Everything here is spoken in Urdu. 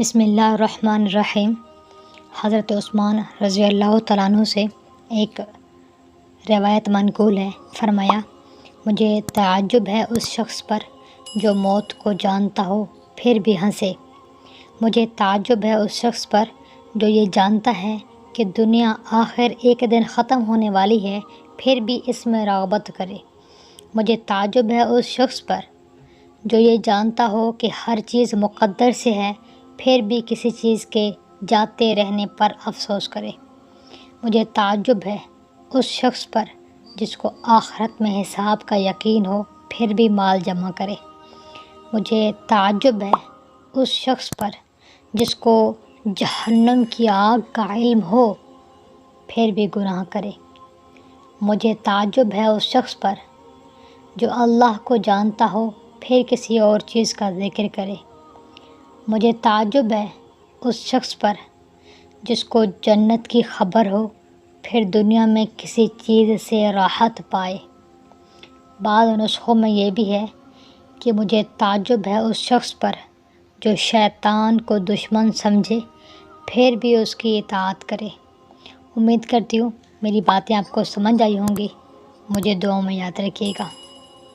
بسم اللہ الرحمن الرحیم۔ حضرت عثمان رضی اللہ تعالیٰ عنہ سے ایک روایت منقول ہے، فرمایا مجھے تعجب ہے اس شخص پر جو موت کو جانتا ہو پھر بھی ہنسے۔ مجھے تعجب ہے اس شخص پر جو یہ جانتا ہے کہ دنیا آخر ایک دن ختم ہونے والی ہے پھر بھی اس میں رغبت کرے۔ مجھے تعجب ہے اس شخص پر جو یہ جانتا ہو کہ ہر چیز مقدر سے ہے پھر بھی کسی چیز کے جاتے رہنے پر افسوس کرے۔ مجھے تعجب ہے اس شخص پر جس کو آخرت میں حساب کا یقین ہو پھر بھی مال جمع کرے۔ مجھے تعجب ہے اس شخص پر جس کو جہنم کی آگ کا علم ہو پھر بھی گناہ کرے۔ مجھے تعجب ہے اس شخص پر جو اللہ کو جانتا ہو پھر کسی اور چیز کا ذکر کرے۔ مجھے تعجب ہے اس شخص پر جس کو جنت کی خبر ہو پھر دنیا میں کسی چیز سے راحت پائے۔ بعض نسخوں میں یہ بھی ہے کہ مجھے تعجب ہے اس شخص پر جو شیطان کو دشمن سمجھے پھر بھی اس کی اطاعت کرے۔ امید کرتی ہوں میری باتیں آپ کو سمجھ آئی ہوں گی۔ مجھے دعاؤں میں یاد رکھیے گا۔